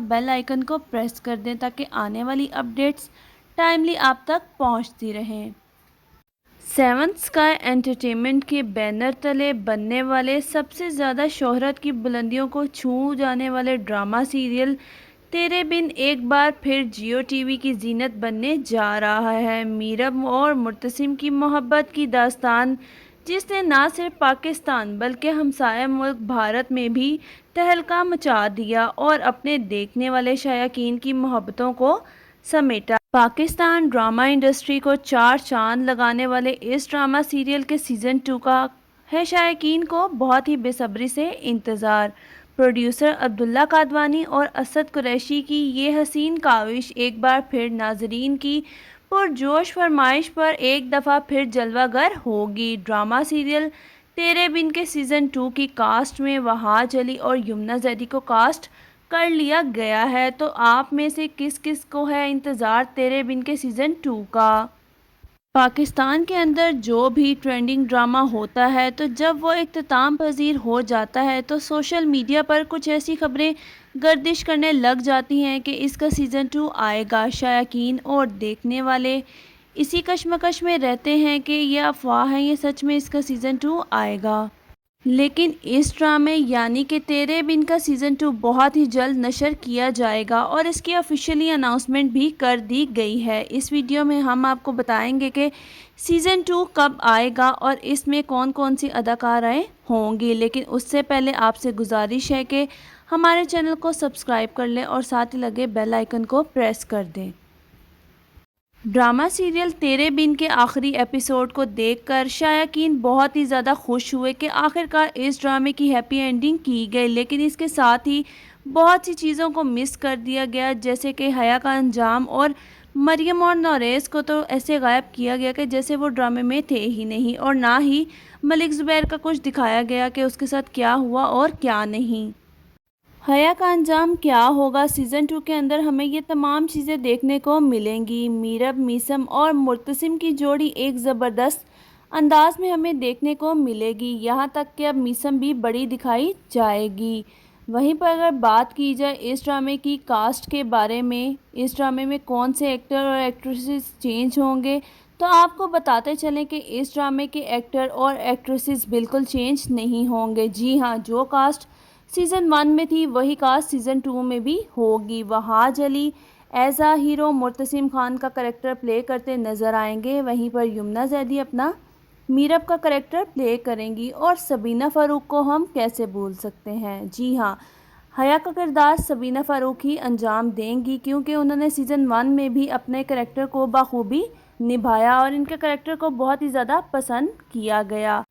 Bell icon کو press کر دیں تاکہ آنے والی اپڈیٹس ٹائملی آپ تک پہنچتی رہیں۔ سیونتھ اسکائی انٹرٹینمنٹ کے بینر تلے بننے والے سب سے زیادہ شہرت کی بلندیوں کو چھو جانے والے ڈرامہ سیریل تیرے بن ایک بار پھر جیو ٹی وی کی زینت بننے جا رہا ہے۔ میرب اور مرتسم کی محبت کی داستان، جس نے نہ صرف پاکستان بلکہ ہمسایہ ملک بھارت میں بھی تہلکہ مچا دیا اور اپنے دیکھنے والے شائقین کی محبتوں کو سمیٹا۔ پاکستان ڈرامہ انڈسٹری کو چار چاند لگانے والے اس ڈرامہ سیریل کے سیزن 2 کا ہے شائقین کو بہت ہی بے صبری سے انتظار۔ پروڈیوسر عبداللہ قادوانی اور اسد قریشی کی یہ حسین کاوش ایک بار پھر ناظرین کی پرجوش فرمائش پر ایک دفعہ پھر جلوہ گر ہوگی۔ ڈرامہ سیریل تیرے بن کے سیزن 2 کی کاسٹ میں وہاج علی اور یمنا زیدی کو کاسٹ کر لیا گیا ہے، تو آپ میں سے کس کس کو ہے انتظار تیرے بن کے سیزن 2 کا؟ پاکستان کے اندر جو بھی ٹرینڈنگ ڈرامہ ہوتا ہے تو جب وہ اختتام پذیر ہو جاتا ہے تو سوشل میڈیا پر کچھ ایسی خبریں گردش کرنے لگ جاتی ہیں کہ اس کا سیزن 2 آئے گا۔ شائقین اور دیکھنے والے اسی کشمکش میں رہتے ہیں کہ یہ افواہ ہے یا سچ میں اس کا سیزن 2 آئے گا۔ لیکن اس ڈرامے یعنی کہ تیرے بن کا سیزن 2 بہت ہی جلد نشر کیا جائے گا اور اس کی آفیشیلی اناؤنسمنٹ بھی کر دی گئی ہے۔ اس ویڈیو میں ہم آپ کو بتائیں گے کہ سیزن 2 کب آئے گا اور اس میں کون کون سی اداکارائیں ہوں گی، لیکن اس سے پہلے آپ سے گزارش ہے کہ ہمارے چینل کو سبسکرائب کر لیں اور ساتھ ہی لگے بیل آئیکن کو پریس کر دیں۔ ڈرامہ سیریل تیرے بن کے آخری ایپیسوڈ کو دیکھ کر شائقین بہت ہی زیادہ خوش ہوئے کہ آخرکار اس ڈرامے کی ہیپی اینڈنگ کی گئی، لیکن اس کے ساتھ ہی بہت سی چیزوں کو مس کر دیا گیا، جیسے کہ حیا کا انجام اور مریم اور نوریز کو تو ایسے غائب کیا گیا کہ جیسے وہ ڈرامے میں تھے ہی نہیں، اور نہ ہی ملک زبیر کا کچھ دکھایا گیا کہ اس کے ساتھ کیا ہوا اور کیا نہیں۔ حیا کا انجام کیا ہوگا سیزن 2 کے اندر ہمیں یہ تمام چیزیں دیکھنے کو ملیں گی۔ میرب میثم اور مرتسم کی جوڑی ایک زبردست انداز میں ہمیں دیکھنے کو ملے گی، یہاں تک کہ اب میثم بھی بڑی دکھائی جائے گی۔ وہیں پر اگر بات کی جائے اس ڈرامے کی کاسٹ کے بارے میں، اس ڈرامے میں کون سے ایکٹر اور ایکٹریسز چینج ہوں گے، تو آپ کو بتاتے چلیں کہ اس ڈرامے کے ایکٹر اور ایکٹریسز بالکل چینج نہیں ہوں گے۔ جی ہاں، جو کاسٹ سیزن 1 میں تھی وہی کاسٹ سیزن 2 میں بھی ہوگی۔ وہاج علی ایز اے ہیرو مرتسم خان کا کریکٹر پلے کرتے نظر آئیں گے، وہیں پر یمنا زیدی اپنا میرب کا کریکٹر پلے کریں گی، اور سبینہ فاروق کو ہم کیسے بھول سکتے ہیں۔ جی ہاں، حیا کا کردار سبینہ فاروق ہی انجام دیں گی، کیونکہ انہوں نے سیزن 1 میں بھی اپنے کریکٹر کو بخوبی نبھایا اور ان کے کریکٹر کو بہت ہی زیادہ پسند کیا گیا۔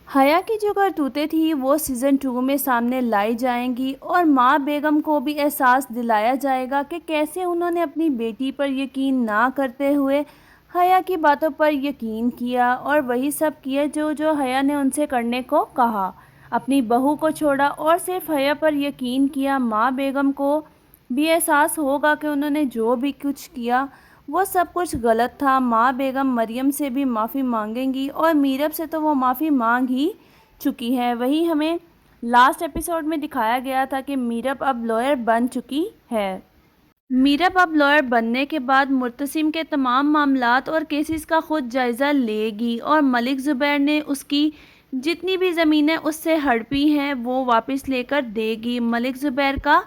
حیا کی جو کرتوتیں تھیں وہ سیزن 2 میں سامنے لائی جائیں گی، اور ماں بیگم کو بھی احساس دلایا جائے گا کہ کیسے انہوں نے اپنی بیٹی پر یقین نہ کرتے ہوئے حیا کی باتوں پر یقین کیا، اور وہی سب کیا جو حیا نے ان سے کرنے کو کہا، اپنی بہو کو چھوڑا اور صرف حیا پر یقین کیا۔ ماں بیگم کو بھی احساس ہوگا کہ انہوں نے جو بھی کچھ کیا وہ سب کچھ غلط تھا۔ ماں بیگم مریم سے بھی معافی مانگیں گی، اور میرب سے تو وہ معافی مانگ ہی چکی ہے۔ وہی ہمیں لاسٹ ایپیسوڈ میں دکھایا گیا تھا کہ میرب اب لائر بن چکی ہے۔ میرب اب لائر بننے کے بعد مرتسم کے تمام معاملات اور کیسز کا خود جائزہ لے گی، اور ملک زبیر نے اس کی جتنی بھی زمینیں اس سے ہڑپی ہیں وہ واپس لے کر دے گی۔ ملک زبیر کا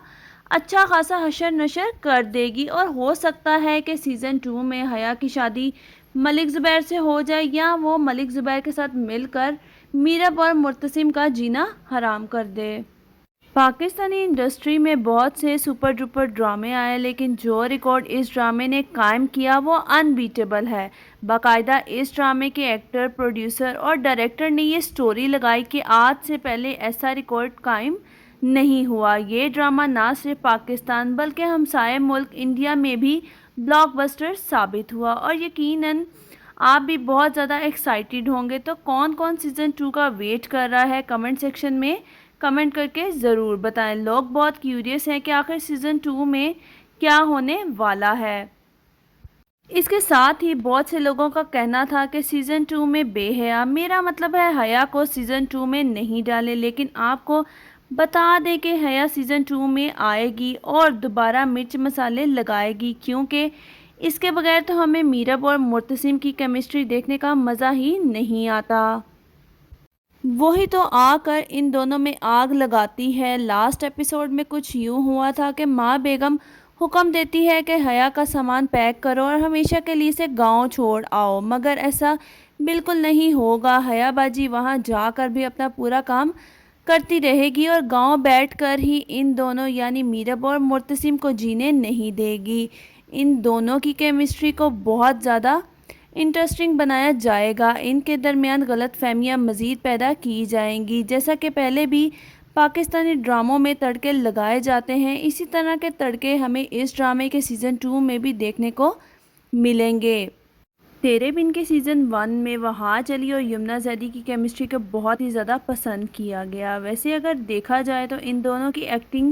اچھا خاصا حشر نشر کر دے گی، اور ہو سکتا ہے کہ سیزن 2 میں حیا کی شادی ملک زبیر سے ہو جائے، یا وہ ملک زبیر کے ساتھ مل کر میرب اور مرتسم کا جینا حرام کر دے۔ پاکستانی انڈسٹری میں بہت سے سپر ڈوپر ڈرامے آئے، لیکن جو ریکارڈ اس ڈرامے نے قائم کیا وہ ان بیٹیبل ہے۔ باقاعدہ اس ڈرامے کے ایکٹر، پروڈیوسر اور ڈائریکٹر نے یہ سٹوری لگائی کہ آج سے پہلے ایسا ریکارڈ قائم نہیں ہوا۔ یہ ڈرامہ نہ صرف پاکستان بلکہ ہمسائے ملک انڈیا میں بھی بلاک بسٹر ثابت ہوا، اور یقیناً آپ بھی بہت زیادہ ایکسائٹیڈ ہوں گے۔ تو کون کون سیزن 2 کا ویٹ کر رہا ہے کمنٹ سیکشن میں کمنٹ کر کے ضرور بتائیں۔ لوگ بہت کیوریس ہیں کہ آخر سیزن 2 میں کیا ہونے والا ہے۔ اس کے ساتھ ہی بہت سے لوگوں کا کہنا تھا کہ سیزن 2 میں بے حیا، میرا مطلب ہے حیا کو سیزن 2 میں نہیں ڈالے، لیکن آپ کو بتا دیں کہ حیا سیزن 2 میں آئے گی اور دوبارہ مرچ مسالے لگائے گی، کیونکہ اس کے بغیر تو ہمیں میرب اور مرتسم کی کیمسٹری دیکھنے کا مزہ ہی نہیں آتا۔ وہی تو آ کر ان دونوں میں آگ لگاتی ہے۔ لاسٹ ایپیسوڈ میں کچھ یوں ہوا تھا کہ ماں بیگم حکم دیتی ہے کہ حیا کا سامان پیک کرو اور ہمیشہ کے لیے اسے گاؤں چھوڑ آؤ، مگر ایسا بالکل نہیں ہوگا۔ حیا باجی وہاں جا کر بھی اپنا پورا کام کرتی رہے گی اور گاؤں بیٹھ کر ہی ان دونوں یعنی میرب اور مرتسم کو جینے نہیں دے گی۔ ان دونوں کی کیمسٹری کو بہت زیادہ انٹرسٹنگ بنایا جائے گا، ان کے درمیان غلط فہمیاں مزید پیدا کی جائیں گی۔ جیسا کہ پہلے بھی پاکستانی ڈراموں میں تڑکے لگائے جاتے ہیں، اسی طرح کے تڑکے ہمیں اس ڈرامے کے سیزن 2 میں بھی دیکھنے کو ملیں گے۔ تیرے بن کے سیزن 1 میں وہاج علی اور یمنا زیدی کی کیمسٹری کو بہت ہی زیادہ پسند کیا گیا۔ ویسے اگر دیکھا جائے تو ان دونوں کی ایکٹنگ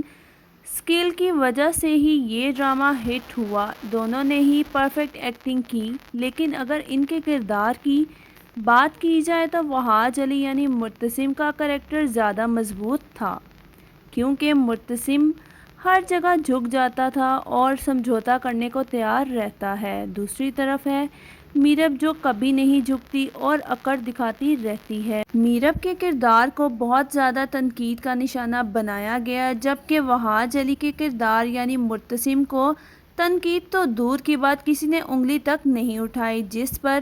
اسکل کی وجہ سے ہی یہ ڈرامہ ہٹ ہوا، دونوں نے ہی پرفیکٹ ایکٹنگ کی۔ لیکن اگر ان کے کردار کی بات کی جائے تو وہاج علی یعنی مرتسم کا کریکٹر زیادہ مضبوط تھا، کیونکہ مرتسم ہر جگہ جھک جاتا تھا اور سمجھوتا کرنے کو تیار رہتا ہے۔ دوسری طرف ہے میرب، جو کبھی نہیں جھکتی اور اکڑ دکھاتی رہتی ہے۔ میرب کے کردار کو بہت زیادہ تنقید کا نشانہ بنایا گیا، جبکہ وہاج علی کے کردار یعنی مرتسم کو تنقید تو دور کی بات کسی نے انگلی تک نہیں اٹھائی، جس پر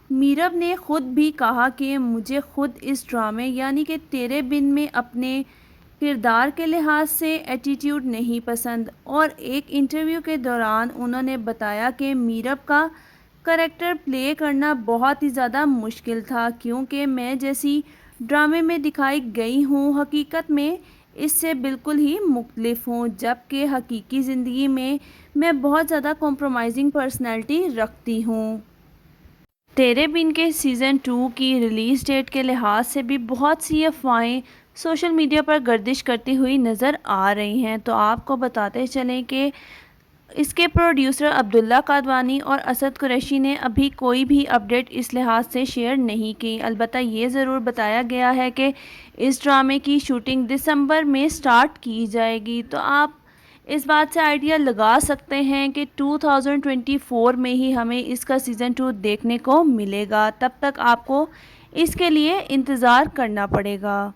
میرب نے خود بھی کہا کہ مجھے خود اس ڈرامے یعنی کہ تیرے بن میں اپنے کردار کے لحاظ سے ایٹیٹیوڈ نہیں پسند، اور ایک انٹرویو کے دوران انہوں نے بتایا کہ میرب کا کریکٹر پلے کرنا بہت ہی زیادہ مشکل تھا، کیونکہ میں جیسی ڈرامے میں دکھائی گئی ہوں حقیقت میں اس سے بالکل ہی مختلف ہوں، جبکہ حقیقی زندگی میں بہت زیادہ کمپرومائزنگ پرسنالٹی رکھتی ہوں۔ تیرے بن کے سیزن 2 کی ریلیز ڈیٹ کے لحاظ سے بھی بہت سی افواہیں سوشل میڈیا پر گردش کرتی ہوئی نظر آ رہی ہیں، تو آپ کو بتاتے چلیں کہ اس کے پروڈیوسر عبداللہ قادوانی اور اسد قریشی نے ابھی کوئی بھی اپڈیٹ اس لحاظ سے شیئر نہیں کی۔ البتہ یہ ضرور بتایا گیا ہے کہ اس ڈرامے کی شوٹنگ دسمبر میں سٹارٹ کی جائے گی، تو آپ اس بات سے آئیڈیا لگا سکتے ہیں کہ 2024 میں ہی ہمیں اس کا سیزن 2 دیکھنے کو ملے گا۔ تب تک آپ کو اس کے لیے انتظار کرنا پڑے گا۔